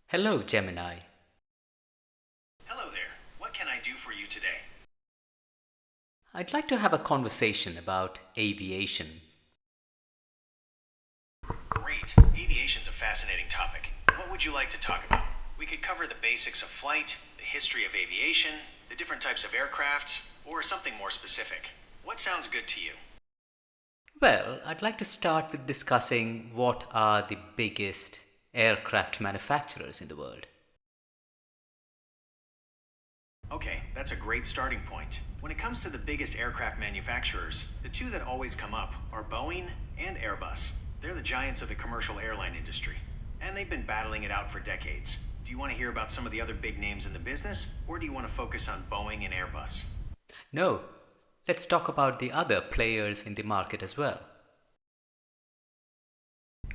Hello, Gemini. Hello there. What can I do for you today? I'd like to have a conversation about aviation. Great. Aviation's a fascinating topic. What would you like to talk about? We could cover the basics of flight, the history of aviation, the different types of aircraft, or something more specific. What sounds good to you? Well, I'd like to start with discussing what are the biggest aircraft manufacturers in the world. Okay, that's a great starting point. When it comes to the biggest aircraft manufacturers, the two that always come up are Boeing and Airbus. They're the giants of the commercial airline industry, and they've been battling it out for decades. Do you want to hear about some of the other big names in the business, or do you want to focus on Boeing and Airbus? No, let's talk about the other players in the market as well.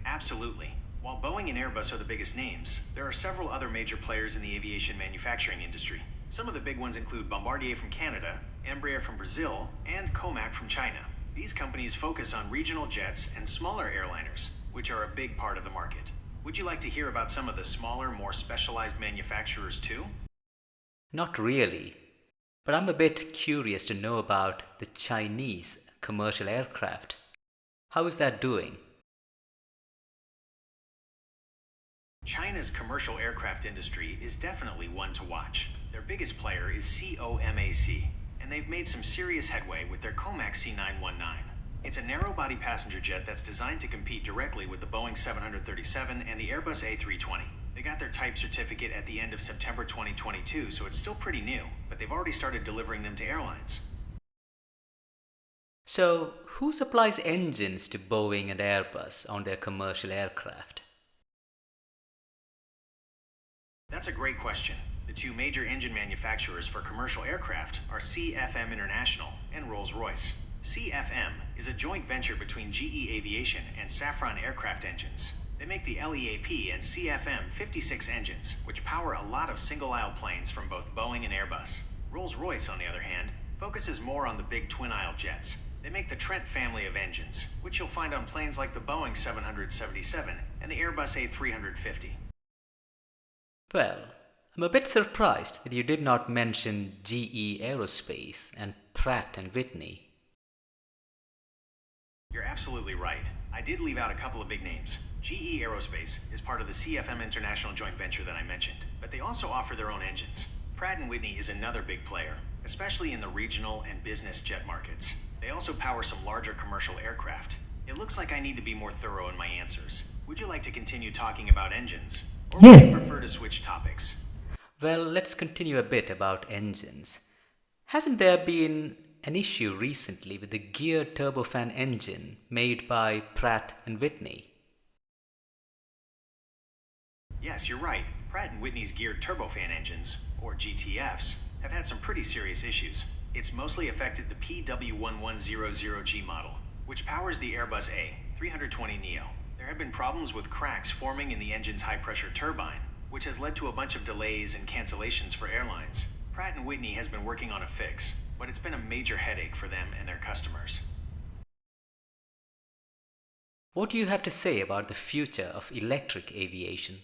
Absolutely. While Boeing and Airbus are the biggest names, there are several other major players in the aviation manufacturing industry. Some of the big ones include Bombardier from Canada, Embraer from Brazil, and Comac from China. These companies focus on regional jets and smaller airliners, which are a big part of the market. Would you like to hear about some of the smaller, more specialized manufacturers too? Not really, but I'm a bit curious to know about the Chinese commercial aircraft. How is that doing? China's commercial aircraft industry is definitely one to watch. Their biggest player is COMAC, and they've made some serious headway with their Comac C919. It's a narrow-body passenger jet that's designed to compete directly with the Boeing 737 and the Airbus A320. They got their type certificate at the end of September 2022, so it's still pretty new, but they've already started delivering them to airlines. So, who supplies engines to Boeing and Airbus on their commercial aircraft? That's a great question. The two major engine manufacturers for commercial aircraft are CFM International and Rolls-Royce. CFM is a joint venture between GE Aviation and Safran Aircraft Engines. They make the LEAP and CFM 56 engines, which power a lot of single-aisle planes from both Boeing and Airbus. Rolls-Royce, on the other hand, focuses more on the big twin-aisle jets. They make the Trent family of engines, which you'll find on planes like the Boeing 777 and the Airbus A350. Well, I'm a bit surprised that you did not mention GE Aerospace and Pratt and Whitney. You're absolutely right. I did leave out a couple of big names. GE Aerospace is part of the CFM International joint venture that I mentioned, but they also offer their own engines. Pratt & Whitney is another big player, especially in the regional and business jet markets. They also power some larger commercial aircraft. It looks like I need to be more thorough in my answers. Would you like to continue talking about engines? Or would you prefer to switch topics? Well, let's continue a bit about engines. Hasn't there been an issue recently with the geared turbofan engine made by Pratt and Whitney? Yes, you're right. Pratt & Whitney's geared turbofan engines, or GTFs, have had some pretty serious issues. It's mostly affected the PW1100G model, which powers the Airbus A320neo. There have been problems with cracks forming in the engine's high-pressure turbine, which has led to a bunch of delays and cancellations for airlines. Pratt & Whitney has been working on a fix, but it's been a major headache for them and their customers. What do you have to say about the future of electric aviation?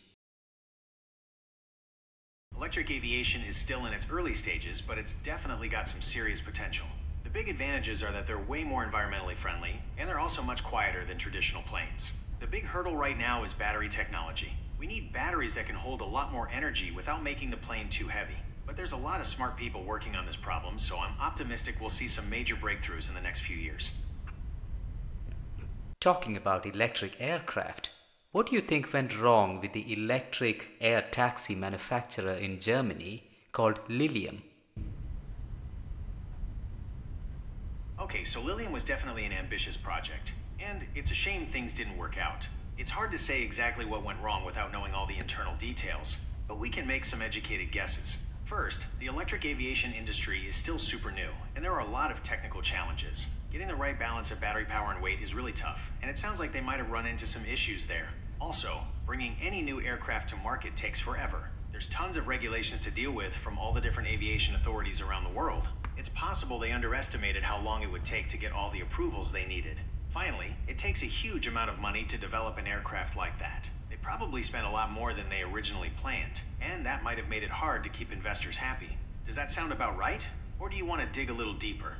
Electric aviation is still in its early stages, but it's definitely got some serious potential. The big advantages are that they're way more environmentally friendly, and they're also much quieter than traditional planes. The big hurdle right now is battery technology. We need batteries that can hold a lot more energy without making the plane too heavy. But there's a lot of smart people working on this problem, so I'm optimistic we'll see some major breakthroughs in the next few years. Talking about electric aircraft, what do you think went wrong with the electric air taxi manufacturer in Germany called Lilium? Okay, so Lilium was definitely an ambitious project, and it's a shame things didn't work out. It's hard to say exactly what went wrong without knowing all the internal details, but we can make some educated guesses. First, the electric aviation industry is still super new, and there are a lot of technical challenges. Getting the right balance of battery power and weight is really tough, and it sounds like they might have run into some issues there. Also, bringing any new aircraft to market takes forever. There's tons of regulations to deal with from all the different aviation authorities around the world. It's possible they underestimated how long it would take to get all the approvals they needed. Finally, it takes a huge amount of money to develop an aircraft like that. They probably spent a lot more than they originally planned, and that might have made it hard to keep investors happy. Does that sound about right? Or do you want to dig a little deeper?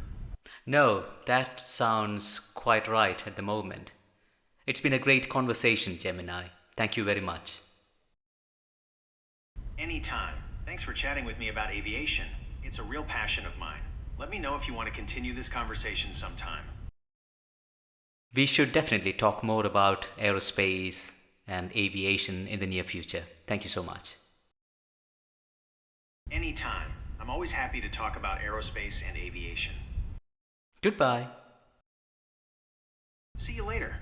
No, that sounds quite right at the moment. It's been a great conversation, Gemini. Thank you very much. Anytime. Thanks for chatting with me about aviation. It's a real passion of mine. Let me know if you want to continue this conversation sometime. We should definitely talk more about aerospace and aviation in the near future. Thank you so much. Anytime. I'm always happy to talk about aerospace and aviation. Goodbye. See you later.